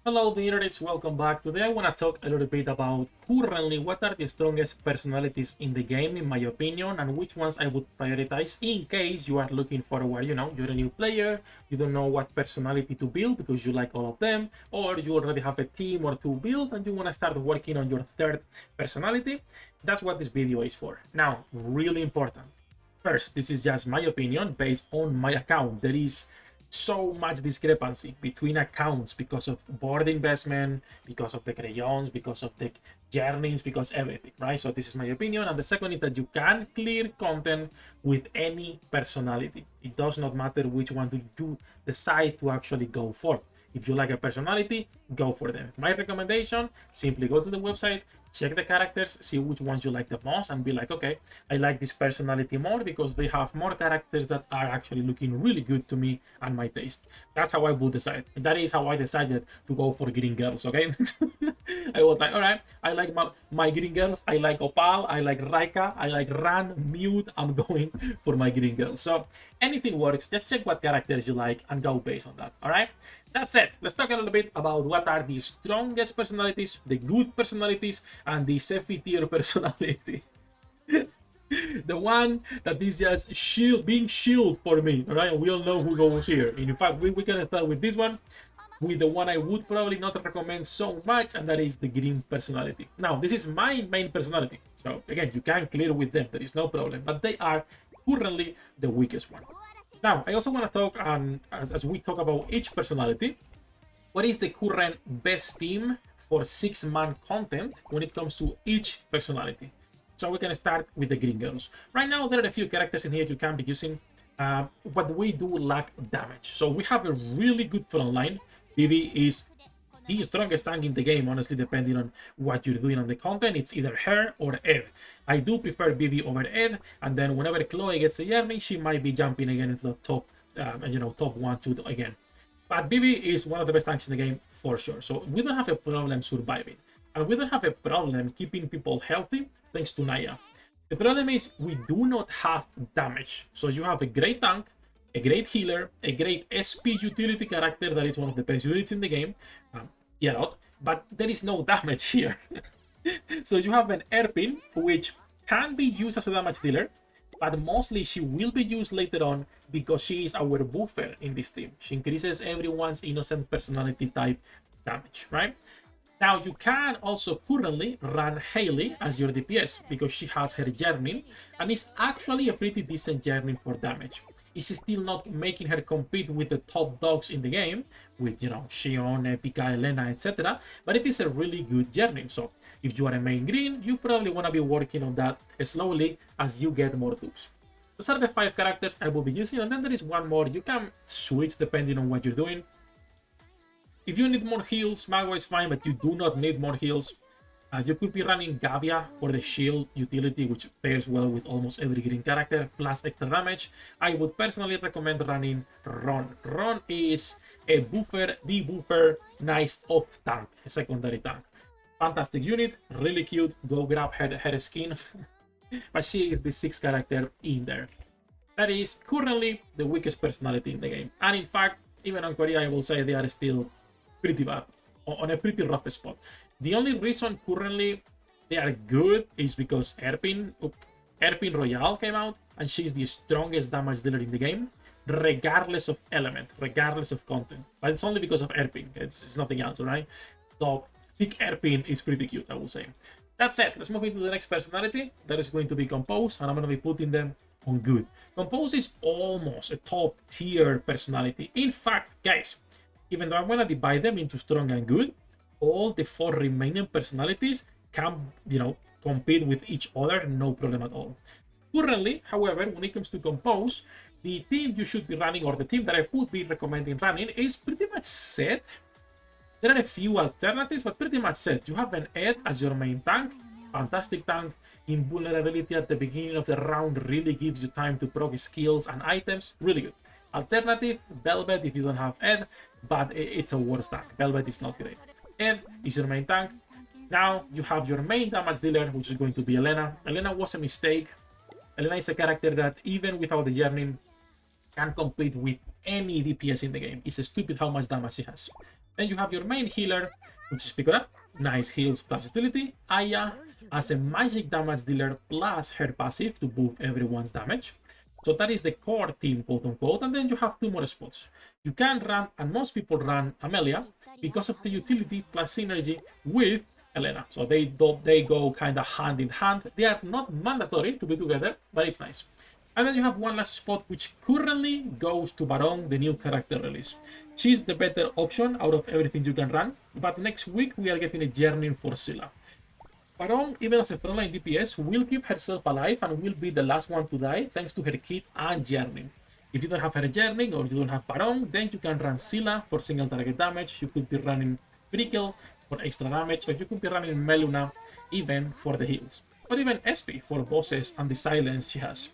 Hello the internets, welcome back. Today I want to talk a little bit about currently what are the strongest personalities in the game in my opinion and which ones I would prioritize in case you are looking forward, you're a new player, you don't know what personality to build because you like all of them, or you already have a team or two built and you want to start working on your third personality. That's what this video is for. Now, really important. First, this is just my opinion based on my account. There is so much discrepancy between accounts because of board investment, because of the crayons, because of the journeys, because everything, right? So this is my opinion. And the second is that you can clear content with any personality. It does not matter which one do you decide to actually go for. If you like a personality, go for them. My recommendation, simply go to the website, check the characters, see which ones you like the most, and be like, okay, I like this personality more because they have more characters that are actually looking really good to me and my taste. That's how I would decide. That is how I decided to go for green girls, okay? I was like, all right, I like my green girls. I like Opal, I like Raika, I like Ran, Mute. I'm going for my green girls. So anything works. Just check what characters you like and go based on that, all right? That's it. Let's talk a little bit about what are the strongest personalities, the good personalities, and the Sefhi tier personality. The one that is just being shield for me, all right? We all know who goes here. In fact, we can start with this one, with the one I would probably not recommend so much, and that is the green personality. Now, this is my main personality. So again, you can clear with them. There is no problem, but they are currently the weakest one. Now, I also want to talk, as we talk about each personality, what is the current best team for 6-man content when it comes to each personality. So we can start with the green girls. Right now, there are a few characters in here you can be using, but we do lack damage. So we have a really good front line. Vivi is the strongest tank in the game, honestly, depending on what you're doing on the content. It's either her or Ed. I do prefer Vivi over Ed, and then whenever Chloe gets a journey, she might be jumping again into the top, top 1, 2 again. But Vivi is one of the best tanks in the game for sure. So we don't have a problem surviving, and we don't have a problem keeping people healthy thanks to Naya. The problem is we do not have damage. So you have a great tank, a great healer, a great SP utility character that is one of the best units in the game, but there is no damage here. So you have an Erpin, which can be used as a damage dealer, but mostly she will be used later on because she is our buffer in this team. She increases everyone's innocent personality type damage, right? Now, you can also currently run Hailey as your DPS because she has her journey, and is actually a pretty decent journey for damage. It's still not making her compete with the top dogs in the game, with, Xion, Epica, Elena, etc. But it is a really good journey. So if you are a main green, you probably want to be working on that slowly as you get more dupes. Those are the 5 characters I will be using, and then there is one more. You can switch depending on what you're doing. If you need more heals, Mago is fine, but you do not need more heals. You could be running Gavia for the shield utility, which pairs well with almost every green character, plus extra damage. I would personally recommend running Ron. Ron is a buffer, nice off tank, a secondary tank. Fantastic unit, really cute. Go grab her skin. But she is the 6th character in there. That is currently the weakest personality in the game. And in fact, even on Korea, I will say they are still pretty bad, on a pretty rough spot. The only reason currently they are good is because Erpin Royale came out, and she's the strongest damage dealer in the game, regardless of element, regardless of content. But it's only because of Erpin. It's nothing else, right? So Thick Erpin is pretty cute, I will say. That's it. Let's move into the next personality. That is going to be Compose, and I'm going to be putting them on good. Compose is almost a top tier personality. In fact, guys, even though I'm going to divide them into strong and good, all the 4 remaining personalities can, compete with each other, no problem at all. Currently, however, when it comes to Compose, the team you should be running, or the team that I would be recommending running, is pretty much set. There are a few alternatives, but pretty much set. You have an Ed as your main tank, fantastic tank. Invulnerability at the beginning of the round really gives you time to proc skills and items, really good. Alternative, Velvet if you don't have Ed, but it's a worse tank. Velvet is not great. Ed is your main tank. Now you have your main damage dealer, which is going to be Elena. Elena was a mistake. Elena is a character that, even without the journey, can compete with any DPS in the game. It's stupid how much damage she has. Then you have your main healer, which is Picora. Nice heals plus utility. Aya as a magic damage dealer plus her passive to buff everyone's damage. So that is the core team, quote unquote. And then you have two more spots. You can run, and most people run Amelia because of the utility plus synergy with Elena. So they go kind of hand in hand. They are not mandatory to be together, but it's nice. And then you have one last spot, which currently goes to Baron, the new character release. She's the better option out of everything you can run, but next week we are getting a journey for Scylla. Baron, even as a frontline DPS, will keep herself alive and will be the last one to die thanks to her kit and journey. If you don't have her journey or you don't have Baron, then you can run Scylla for single target damage. You could be running Trickcal for extra damage, or you could be running Meluna even for the heals. Or even Sefhi for bosses and the silence she has.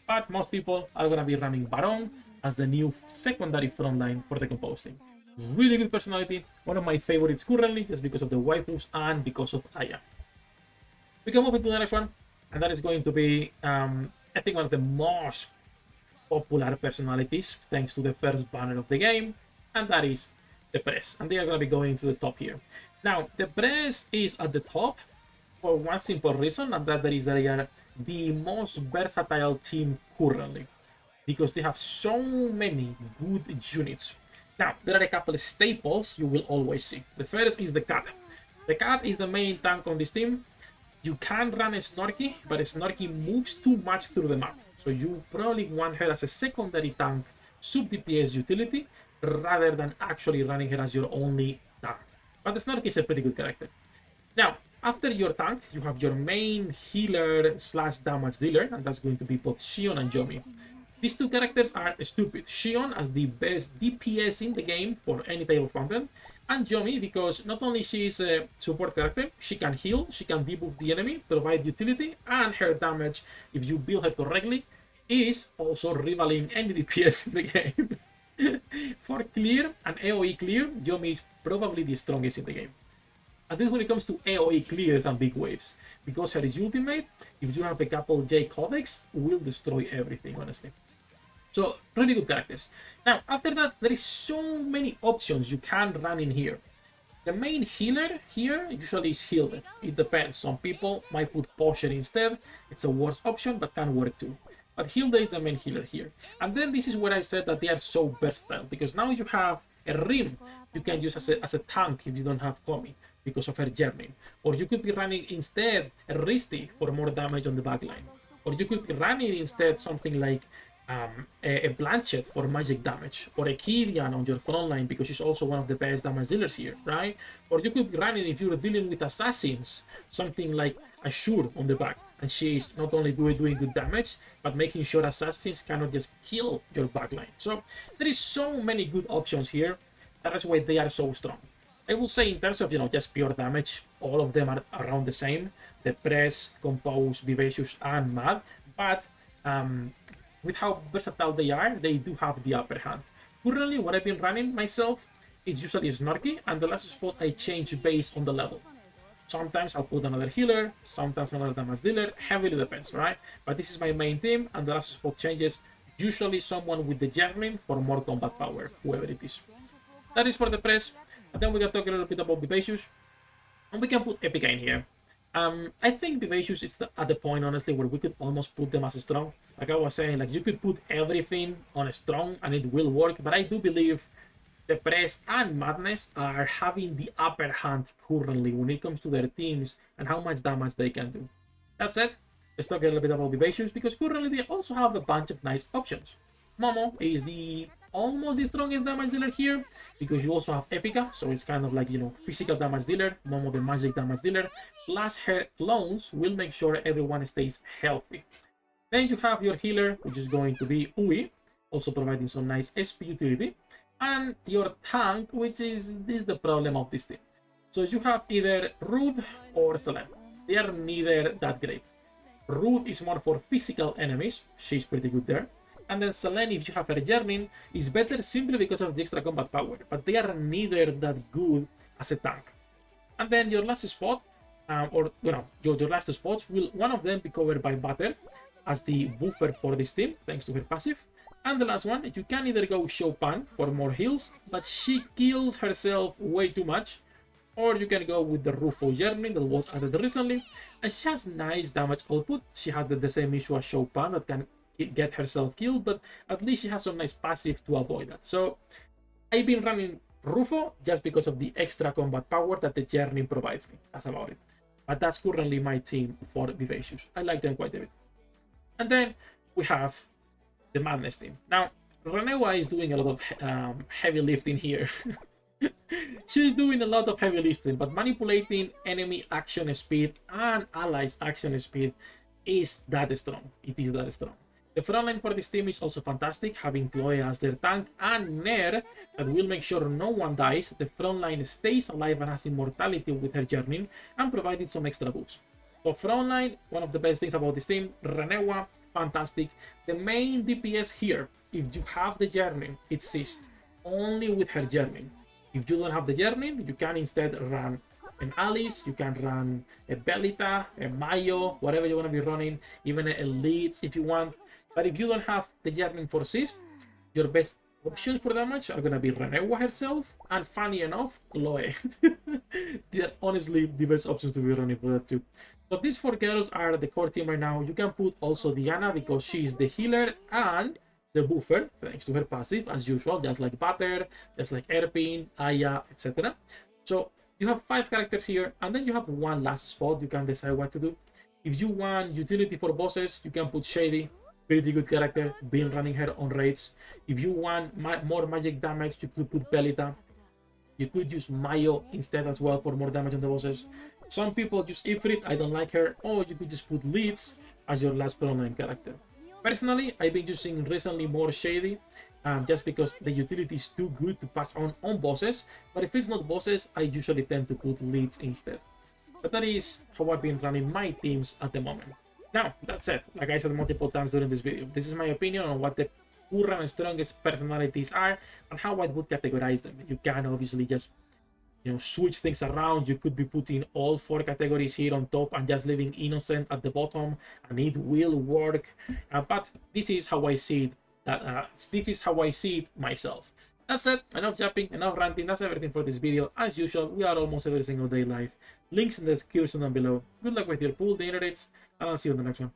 But most people are going to be running Baron as the new secondary frontline for the composting. Really good personality, one of my favorites currently, just because of the waifus and because of Aya. We can move into the next one, and that is going to be, I think, one of the most popular personalities, thanks to the first banner of the game, and that is the Press. And they are going to be going to the top here. Now, the Press is at the top for one simple reason, and that is that they are the most versatile team currently, because they have so many good units. Now, there are a couple of staples you will always see. The first is the Cat. The Cat is the main tank on this team. You can run a Snorky, but a Snorky moves too much through the map. So you probably want her as a secondary tank, sub-DPS utility, rather than actually running her as your only tank. But the Snorky is a pretty good character. Now, after your tank, you have your main healer slash damage dealer, and that's going to be both Xion and Yomi. These two characters are stupid. Xion as the best DPS in the game for any type of content, and Yomi because not only she is a support character, she can heal, she can debuff the enemy, provide utility, and her damage, if you build her correctly, is also rivaling any DPS in the game. For clear and AoE clear, Yomi is probably the strongest in the game. At least when it comes to AoE clears and big waves, because her ultimate, if you have a couple J codex, will destroy everything, honestly. So, really good characters. Now, after that, there is so many options you can run in here. The main healer here usually is Hilde. It depends. Some people might put Posher instead. It's a worse option, but can work too. But Hilde is the main healer here. And then this is where I said that they are so versatile, because now you have a Rim you can use as a tank if you don't have Komi, because of her journey. Or you could be running instead a Risti for more damage on the backline. Or you could be running instead something like a Blanchett for magic damage, or a Kyrian on your front line because she's also one of the best damage dealers here, right? Or you could be running, if you're dealing with assassins, something like Ashur on the back, and she's not only doing good damage, but making sure assassins cannot just kill your backline. So there is so many good options here. That is why they are so strong. I will say in terms of, just pure damage, all of them are around the same. The Press, Compose, Vivacious, and Mad, but with how versatile they do have the upper hand. Currently, what I've been running myself is usually Snorky, and the last spot I change based on the level. Sometimes I'll put another healer, sometimes another damage dealer, heavily depends, right? But this is my main team, and the last spot changes, usually someone with the Javelin for more combat power, whoever it is. That is for the Press, and then we can talk a little bit about Vivacious, and we can put Epica in here. I think Vivacious is at the point, honestly, where we could almost put them as strong. Like I was saying, like you could put everything on a strong and it will work, but I do believe the Press and Madness are having the upper hand currently when it comes to their teams and how much damage they can do. That said, let's talk a little bit about Vivacious, because currently they also have a bunch of nice options. Momo is almost the strongest damage dealer here, because you also have Epica, so it's kind of like, physical damage dealer, Momo the magic damage dealer, plus her clones will make sure everyone stays healthy. Then you have your healer, which is going to be Ui, also providing some nice SP utility, and your tank, which is the problem of this team. So you have either Rude or Selene. They are neither that great. Rude is more for physical enemies, she's pretty good there. And then Selene, if you have her Journey, is better simply because of the extra combat power, but they are neither that good as a tank. And then your last spot, your last two spots, will one of them be covered by Butter as the buffer for this team, thanks to her passive, And the last one, you can either go Chopin for more heals, but she kills herself way too much, or you can go with the Rufo Germin that was added recently, and she has nice damage output. She has the same issue as Chopin that can get herself killed, but at least she has some nice passive to avoid that. So I've been running Rufo just because of the extra combat power that the Germin provides me. That's about it. But that's currently my team for Vivacious. I like them quite a bit. And then we have the Madness team. Now, Renewa is doing a lot of heavy lifting here. She's doing a lot of heavy lifting, but manipulating enemy action speed and allies action speed is that strong. It is that strong. The frontline for this team is also fantastic, having Chloe as their tank and Nair that will make sure no one dies. The frontline stays alive and has immortality with her journey and provided some extra boosts. So frontline, one of the best things about this team. Renewa, fantastic. The main DPS here, if you have the journey, it's Sist. Only with her journey. If you don't have the journey, you can instead run an Alice, you can run a Belita, a Mayo, whatever you want to be running, even a Elites if you want. But if you don't have the journey for Sist, your best options for damage are going to be Renewa herself, and funny enough, Chloe. They are honestly the best options to be running for that too. So these four girls are the core team right now. You can put also Diana because she is the healer and the buffer, thanks to her passive, as usual, just like Butter, just like Erpin, Aya, etc. So you have 5 characters here, and then you have one last spot you can decide what to do. If you want utility for bosses, you can put Shady, pretty good character, been running her on raids. If you want more magic damage, you could put Belita. You could use Mayo instead as well for more damage on the bosses. Some people use Ifrit, I don't like her, or you could just put Leeds as your last frontline character. Personally, I've been using recently more Shady, just because the utility is too good to pass on bosses, but if it's not bosses, I usually tend to put Leeds instead. But that is how I've been running my teams at the moment. Now, that said, like I said multiple times during this video, this is my opinion on what the current strongest personalities are and how I would categorize them. You can obviously just switch things around. You could be putting all 4 categories here on top and just leaving Innocent at the bottom, and it will work. But this is how I see it. This is how I see it myself. That's it. Enough jumping, enough ranting. That's everything for this video. As usual, we are almost every single day live. Links in the description down below. Good luck with your pool, the internets, and I'll see you in the next one.